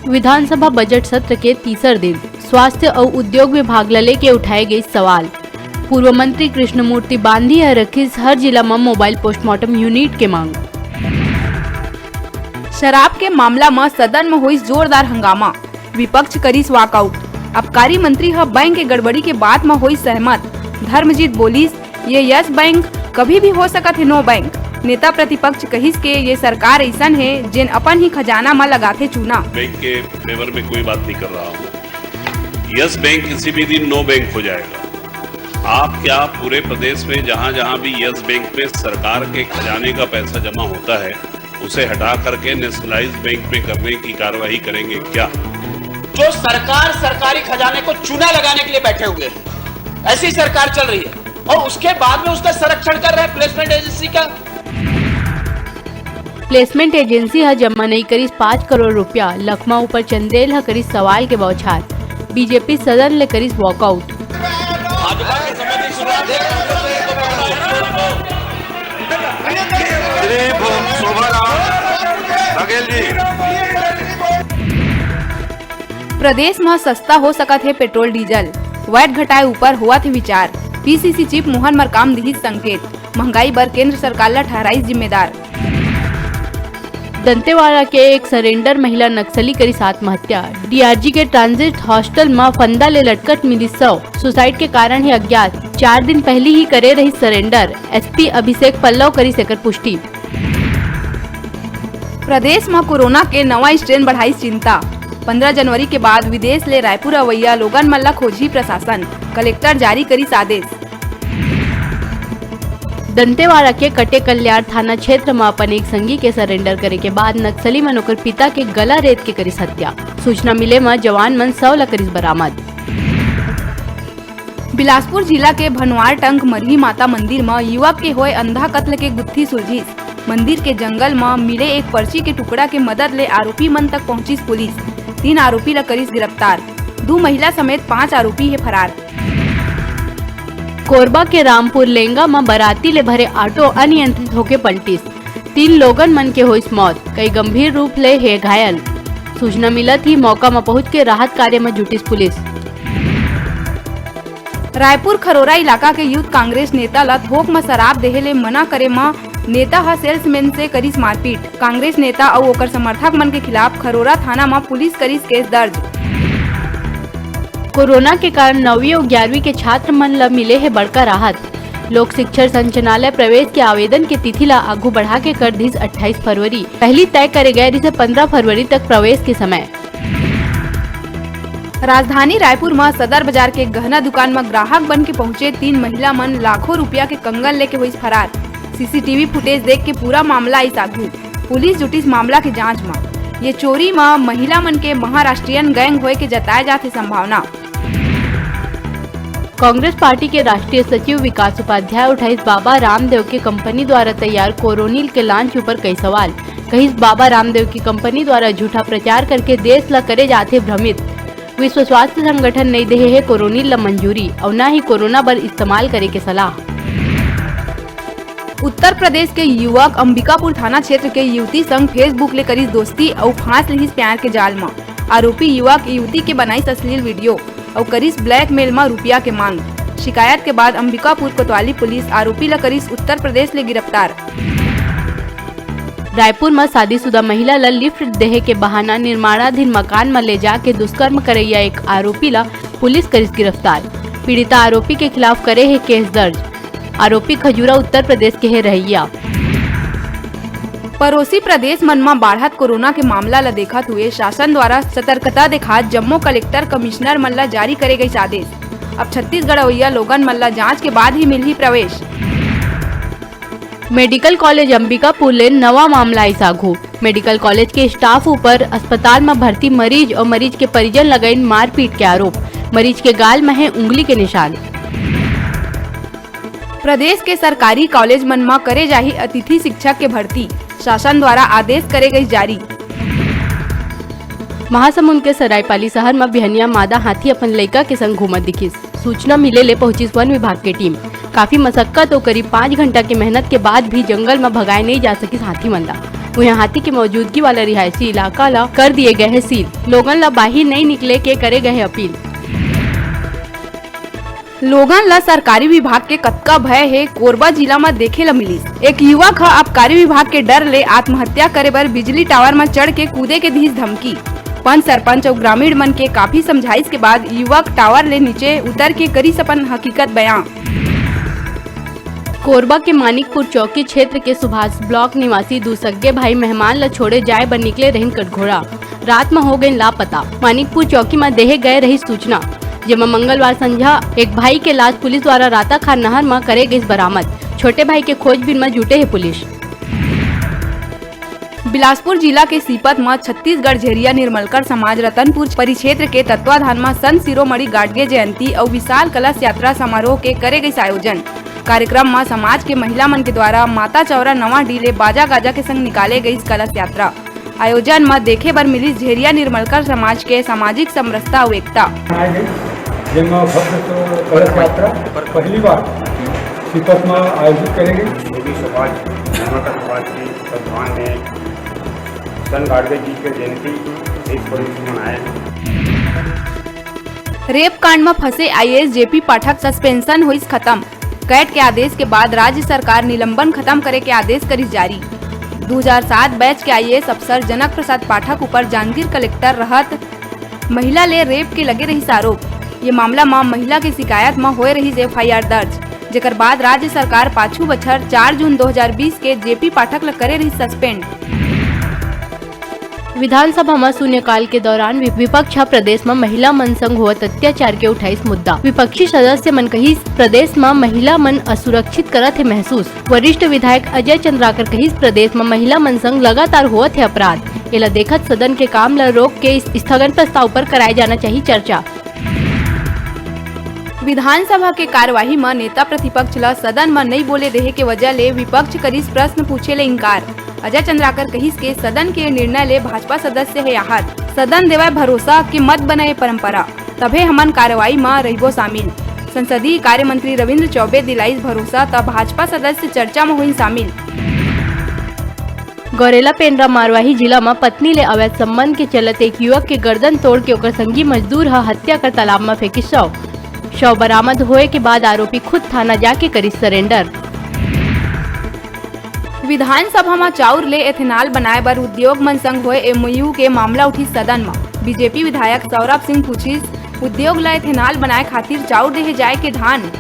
विधानसभा budget सत्र के तीसर दिन स्वास्थ्य और उद्योग विभाग लले के उठाए गए सवाल। पूर्व मंत्री कृष्णमूर्ति बांधी है रखी हर जिला में मोबाइल पोस्टमार्टम यूनिट के मांग। शराब के मामला में सदन में हुई जोरदार हंगामा, विपक्ष करी वॉकआउट। आबकारी मंत्री ह बैंक के गड़बड़ी के बाद में हुई सहमत। धर्मजीत बोलीस ये यस बैंक कभी भी हो सकत है नो बैंक। नेता प्रतिपक्ष कहिस के ये सरकार ऐसन है जिन अपन ही खजाना में लगाते चूना। बैंक के फेवर में कोई बात नहीं कर रहा हूँ। यस बैंक किसी भी दिन नो बैंक हो जाएगा। आप क्या पूरे प्रदेश में जहाँ जहाँ भी यस बैंक में सरकार के खजाने का पैसा जमा होता है उसे हटा करके नेशनलाइज बैंक में करने की कार्रवाई करेंगे क्या? जो सरकार सरकारी खजाने को चूना लगाने के लिए बैठे हुए हैं, ऐसी सरकार चल रही है और उसके बाद में उसका संरक्षण कर रहे हैं प्लेसमेंट एजेंसी का। प्लेसमेंट एजेंसी है जमा नहीं करी 5 करोड़ रुपया। लखनऊ पर चंदेल है करी सवाल के बौछार। बीजेपी सदन ले करी वॉकआउट। प्रदेश में सस्ता हो सकत है पेट्रोल डीजल, वैट घटाए ऊपर हुआ थे विचार। पीसीसी चीफ मोहन मरकाम दी संकेत, महंगाई पर केंद्र सरकार ला ठहराई जिम्मेदार। दंतेवाड़ा के एक सरेंडर महिला नक्सली करी आत्महत्या। डीआरजी के ट्रांजिट हॉस्टल में फंदा ले लटकट मिली सुसाइड के कारण ही अज्ञात। 4 दिन पहले ही करे रही सरेंडर। एसपी अभिषेक पल्लव करी सेकर पुष्टि। प्रदेश में कोरोना के नवा स्ट्रेन बढ़ाई चिंता। 15 जनवरी के बाद विदेश ले रायपुर अवैया लोगन मल्ला खोजी प्रशासन। कलेक्टर जारी करी आदेश। दंतेवाड़ा के कटे कल्याण थाना क्षेत्र में अपन एक संगी के सरेंडर करे के बाद नक्सली मन ओकर पिता के गला रेत के करी हत्या। सूचना मिले में जवान मन 100 ला करी बरामद। बिलासपुर जिला के भनवार टंक मरही माता मंदिर में युवक के होए अंधा कत्ल के गुत्थी सुलझिस। मंदिर के जंगल में मिले एक पर्ची के टुकड़ा के मदद ले आरोपी मन तक पहुंची पुलिस। 3 आरोपी ला करी गिरफ्तार। 2 महिला समेत 5 आरोपी है फरार। कोरबा के रामपुर लेंगा में बराती ले भरे ऑटो अनियंत्रित होके पलटिस। 3 लोगन मन के हुई मौत, कई गंभीर रूप ले है घायल। सूचना मिला थी, मौका में पहुंच के राहत कार्य में जुटिस पुलिस। रायपुर खरोरा इलाका के यूथ कांग्रेस नेता ला थोक में शराब देहे ले मना करे में नेता हा सेल्समैन से करीस मारपीट। कांग्रेस नेता और ओकर समर्थक मन के खिलाफ खरोरा थाना में पुलिस करीस केस दर्ज। कोरोना के कारण 9वीं और 11वीं के छात्र मन ला मिले है बड़का राहत। लोक शिक्षण संचालनालय प्रवेश के आवेदन के तिथि ला आगू बढ़ा के कर दी 28 फरवरी। पहली तय करे गए जिसे 15 फरवरी तक प्रवेश के समय। राजधानी रायपुर में सदर बाजार के गहना दुकान में ग्राहक बन के पहुंचे 3 महिला मन लाखों रुपया के कंगन लेके हुई फरार। सीसीटीवी फुटेज देख के पूरा मामला आई आगू। पुलिस जुटिस मामला के जांच में। ये चोरी में महिला मन के महाराष्ट्रियन गैंग होए के जताए जाते संभावना। कांग्रेस पार्टी के राष्ट्रीय सचिव विकास उपाध्याय उठाइस बाबा रामदेव की कंपनी द्वारा तैयार कोरोनिल के लॉन्च ऊपर कई सवाल। कहिस बाबा रामदेव की कंपनी द्वारा झूठा प्रचार करके देश ला करे जाते भ्रमित। विश्व स्वास्थ्य संगठन नहीं दे है कोरोनिल ला मंजूरी और न ही कोरोना पर इस्तेमाल करे के सलाह। उत्तर प्रदेश के युवक अंबिकापुर थाना क्षेत्र के युवती संग फेसबुक ले करीस दोस्ती और फांस लिहिस प्यार के जाल में। आरोपी युवक युवती के बनाई अश्लील वीडियो और करीस ब्लैकमेल में रुपया के मांग। शिकायत के बाद अंबिकापुर कोतवाली पुलिस आरोपी ला करीस उत्तर प्रदेश ले गिरफ्तार। रायपुर में शादीशुदा महिला ला लिफ्ट देहे के बहाना निर्माणाधीन मकान में ले जाके दुष्कर्म करैया एक आरोपी ला पुलिस करीस गिरफ्तार। पीड़िता आरोपी के खिलाफ करे है केस दर्ज। आरोपी खजूरा उत्तर प्रदेश के है रहिया। पड़ोसी प्रदेश मन में बढ़त कोरोना के मामला ला देखत हुए शासन द्वारा सतर्कता दिखात जम्मू कलेक्टर कमिश्नर मन ला जारी करे गई आदेश। अब छत्तीसगढ़ अवैया लोगन मन ला जांच के बाद ही मिली प्रवेश। मेडिकल कॉलेज अंबिकापुर ले नवा मामला आई सागू। मेडिकल कॉलेज के स्टाफ ऊपर अस्पताल में भर्ती मरीज और मरीज के परिजन लगाइन मारपीट के आरोप। मरीज के गाल में है उंगली के निशान। प्रदेश के सरकारी कॉलेज मन में करे जाही अतिथि शिक्षक के भर्ती। शासन द्वारा आदेश करे गई जारी। महासमुंद के सरायपाली शहर में बिहनिया मादा हाथी अपन लड़का के संग घूमत दिखिस। सूचना मिले ले पहुंची वन विभाग की टीम। काफी मशक्कत और करीब 5 घंटा की मेहनत के बाद भी जंगल में भगाए नहीं जा सकी हाथी मंदा। वहीं हाथी की मौजूदगी वाला रिहायशी इलाका ला कर दिए गए हैं सील। लोगन ला बाहर नहीं निकले के करे गए हैं अपील। लोगन ला सरकारी विभाग के कतका भय है कोरबा जिला में देखे ला मिलिस। एक युवक आबकारी विभाग के डर ले आत्महत्या करे बर बिजली टावर में चढ़ के कूदे के दीस धमकी। पंच सरपंच और ग्रामीण मन के काफी समझाइश के बाद युवक टावर ले नीचे उतर के करी अपन हकीकत बयां। कोरबा के मानिकपुर चौकी क्षेत्र के सुभाष ब्लॉक निवासी दूसगे भाई मेहमान ला छोड़े जाए बर निकले रहीन कटघोरा। रात में हो गए लापता। मानिकपुर चौकी में देहे गए रही सूचना, जेमा मंगलवार संध्या एक भाई के लाश पुलिस द्वारा राताखार नहर में करे गई बरामद। छोटे भाई के खोजबीन में जुटे है पुलिस। बिलासपुर जिला के सीपत में छत्तीसगढ़ झेरिया निर्मलकर समाज रतनपुर परिक्षेत्र के तत्वाधान में संत शिरोमणि गाडगे जयंती और विशाल कलश यात्रा समारोह के करे गई आयोजन। कार्यक्रम में समाज के महिला मन के द्वारा माता चौरा नवा डीले बाजा गाजा के संग निकाले गई कलश यात्रा। आयोजन में देखे बर मिली झेरिया निर्मलकर समाज के सामाजिक समरसता और एकता। कलश यात्रा पहली बार सीपत में आयोजित करेगी। देवी समाज निर्मलकर समाज की तत्वाधान में संत गाडगे जी के जयंती देश भर में मनाए। रेप कांड में फंसे आईएएस जेपी पाठक सस्पेंशन हुई खत्म। कैट के आदेश के बाद राज्य सरकार निलंबन खत्म करे के आदेश करी जारी। 2007 बैच के आईएएस अफसर जनक प्रसाद पाठक ऊपर जांजगीर कलेक्टर रहत महिला ले रेप के लगे रही आरोप। ये मामला में महिला की शिकायत में होए रही एफआईआर दर्ज, जेकर बाद राज्य सरकार पाछू बछर 4 जून 2020 के जेपी पाठक ला करे रही सस्पेंड। विधानसभा में शून्यकाल के दौरान विपक्ष प्रदेश में महिला मन संग हुआ अत्याचार के उठाईस मुद्दा। विपक्षी सदस्य मन कही प्रदेश में महिला मन असुरक्षित करत है महसूस। वरिष्ठ विधायक अजय चंद्राकर कही प्रदेश में महिला मन संग लगातार होत है अपराध। एला देखत सदन के काम ला रोक के स्थगन प्रस्ताव पर कराए जाना चाहिए चर्चा। विधानसभा के कार्यवाही में नेता प्रतिपक्ष ला सदन में नहीं बोले देहे के वजह ले विपक्ष करीस प्रश्न पूछे ले इंकार। अजय चंद्राकर कहिस के सदन के निर्णय ले भाजपा सदस्य है आहत। सदन देवाय भरोसा के मत बनाए परंपरा, तभे हमन कार्यवाही में रहिबो शामिल। संसदीय कार्य मंत्री रविंद्र चौबे दिलाइस भरोसा, तब भाजपा सदस्य चर्चा में हुई शामिल। गौरेला पेंड्रा मारवाही जिला में पत्नी ले अवैध संबंध के चलते एक युवक के गर्दन तोड़ के ओकर संगी मजदूर हत्या कर तालाब में फेंकी शव बरामद होए के बाद आरोपी खुद थाना जाके करी सरेंडर। विधानसभा में चाउर ले एथेनॉल बनाए बर उद्योग मन संग होए एमओयू के मामला उठी सदन में। बीजेपी विधायक सौरभ सिंह पूछिस उद्योग ला एथेनॉल बनाए खातिर चाउर देहे जाए के धान।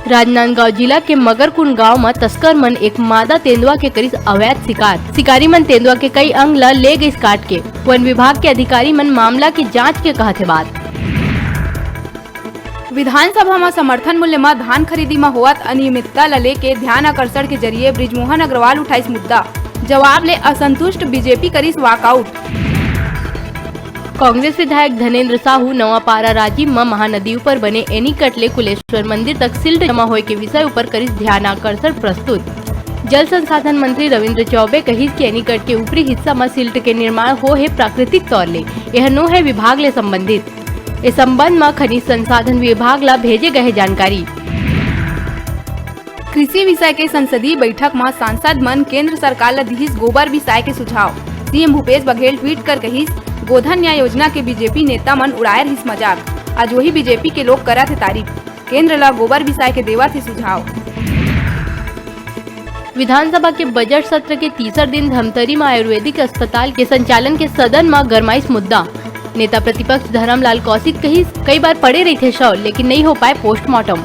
राजनांदगांव जिला के मगरकुंड गांव में तस्कर मन एक मादा तेंदुआ के करीस अवैध शिकार। शिकारी मन तेंदुआ के कई अंग ला ले गई काट के। वन विभाग के अधिकारी मन मामला की जांच के कहते बात। विधानसभा में समर्थन मूल्य में धान खरीदी में होवत अनियमितता ला लेके ध्यान आकर्षण के जरिए ब्रिजमोहन अग्रवाल उठाइस मुद्दा। जवाब ले असंतुष्ट बीजेपी करीस वॉकआउट। कांग्रेस विधायक धनेन्द्र साहू नवापारा राजीव में महानदी ऊपर बने एनीकट ले कुलेश्वर मंदिर तक सिल्ट जमा होए के विषय ऊपर करीस ध्यान आकर्षण प्रस्तुत। जल संसाधन मंत्री रविंद्र चौबे कही कि एनीकट के ऊपरी हिस्सा में सिल्ट के निर्माण हो है प्राकृतिक तौर ले, यह नो है विभाग ले संबंधित। इस संबंध में खनिज संसाधन विभाग ला भेजे गए जानकारी। कृषि विषय के संसदीय बैठक में सांसद मन केंद्र सरकार ला दिहिस गोबर विषय के सुझाव। सीएम भूपेश बघेल ट्वीट कर कहिस गोधन न्याय योजना के बीजेपी नेता मन उड़ाए रहिस मजाक। आज वही बीजेपी के लोग करत है तारीफ। केंद्र ला गोबर विषय के देवत है सुझाव। विधानसभा के बजट सत्र के तीसरे दिन धमतरी में आयुर्वेदिक अस्पताल के संचालन के सदन में गरमाइश मुद्दा। नेता प्रतिपक्ष धर्मलाल कौशिक कही कई बार पड़े रही थे शव, लेकिन नहीं हो पाए पोस्टमार्टम।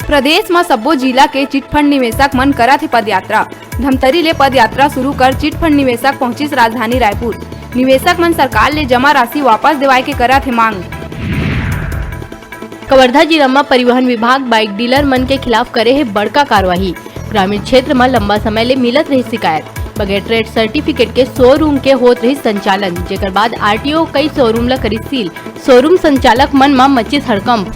प्रदेश में सब्बो जिला के चिटफंड निवेशक मन करा थे पदयात्रा। धमतरी ले पदयात्रा शुरू कर चिटफंड निवेशक पहुंचिस राजधानी रायपुर। निवेशक मन सरकार ले जमा राशि वापस दिवाए के करा थे मांग। कवर्धा जिला में परिवहन विभाग बाइक डीलर मन के खिलाफ करे है बड़का कार्यवाही। ग्रामीण क्षेत्र में लंबा समय ले मिलत रही शिकायत। बगैर ट्रेड सर्टिफिकेट के शोरूम के होत रही संचालन, जेकर बाद आरटीओ कई शोरूम ला करी सील। शोरूम संचालक मन में मचिस हड़कंप।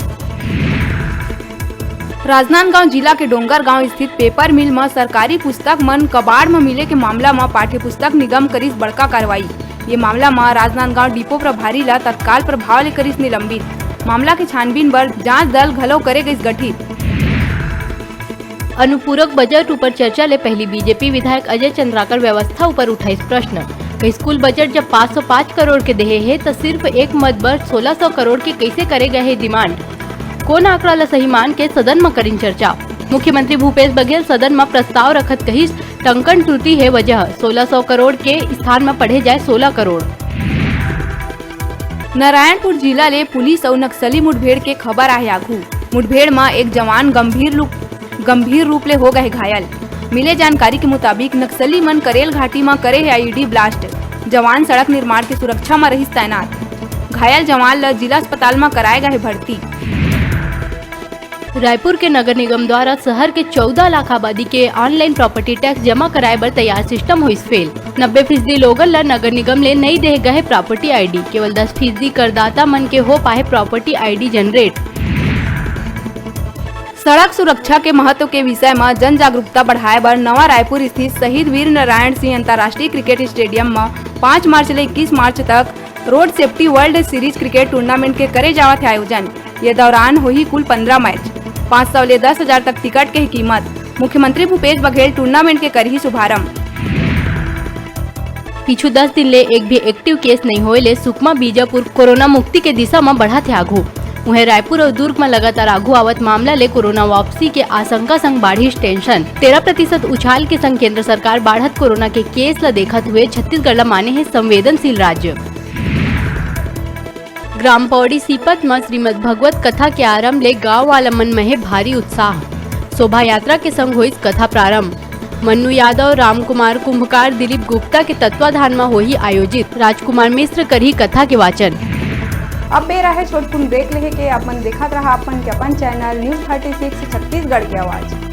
राजनांदगांव जिला के डोंगर गांव स्थित पेपर मिल में सरकारी पुस्तक मन कबाड़ में मिले के मामला में पाठ्य पुस्तक निगम करीस बड़का कार्रवाई। ये मामला में राजनांदगांव डिपो प्रभारी ला तत्काल प्रभाव ले करीस निलंबित। मामला के छानबीन बर जांच दल घलो करे गईस गठित। अनुपूरक बजट ऊपर चर्चा ले पहली बीजेपी विधायक अजय चंद्राकर व्यवस्था ऊपर उठाइस प्रश्न। कई स्कूल बजट जब 505 करोड़ के देहे है तो सिर्फ एक मत बर 1600 करोड़ के कैसे करे गए है डिमांड। कौन आंकड़ा ला सही मान के सदन में करीन चर्चा। मुख्यमंत्री भूपेश बघेल सदन में प्रस्ताव रखत कहिस टंकन टूटी है वजह 1600 करोड़ के स्थान में पढ़े जाए 16 करोड़। नारायणपुर जिला ले पुलिस और नक्सली मुठभेड़ के खबर आए आघू। मुठभेड़ में एक जवान गंभीर रूप ले हो गए घायल। मिले जानकारी के मुताबिक नक्सली मन करेल घाटी में करे है आईडी ब्लास्ट। जवान सड़क निर्माण की सुरक्षा में रहिस तैनात। घायल जवान ला जिला अस्पताल में कराए गए भर्ती। रायपुर के नगर निगम द्वारा शहर के 14 लाख आबादी के ऑनलाइन प्रॉपर्टी टैक्स जमा कराए बर तैयार सिस्टम हुई फेल। 90% लोगन ला नगर निगम ले नहीं दे गए प्रॉपर्टी आईडी। केवल 10% करदाता मन के हो पाए प्रॉपर्टी आईडी जनरेट। सड़क सुरक्षा के महत्व के विषय में जन जागरूकता बढ़ाए बर नवा रायपुर स्थित शहीद वीर नारायण सिंह अंतर्राष्ट्रीय क्रिकेट स्टेडियम में 5 मार्च ले 21 मार्च तक road safety world series cricket tournament के करे जावत है आयोजन। ये दौरान हुई कुल 15 मैच। 500 ले 10,000 तक टिकट के कीमत। मुख्यमंत्री भूपेश बघेल टूर्नामेंट के करी शुभारंभ। पिछू 10 दिन ले एक भी एक्टिव केस नहीं होए ले सुकमा बीजापुर कोरोना मुक्ति के दिशा में बढ़ा थे आघू। वहीं रायपुर और दुर्ग में लगातार आघू आवत मामला ले कोरोना वापसी के आशंका संग बाढ़ी टेंशन। 13% उछाल के संग केंद्र सरकार बढ़त कोरोना के केस ला देखत हुए छत्तीसगढ़ ला माने है संवेदनशील राज्य। ग्राम पौड़ी सीपत में श्रीमद भगवत कथा के आरंभ ले गाँव वाला मन में है भारी उत्साह। शोभा यात्रा के संग हुई कथा प्रारंभ। मन्नू यादव, राम कुमार कुंभकार, दिलीप गुप्ता के तत्वाधान में हुई आयोजित। राजकुमार मिश्र करी कथा के वाचन। अब बेरा है छोटपुन ब्रेक लेके अपन देखत रहा अपन चैनल न्यूज 36 छत्तीसगढ़ की आवाज।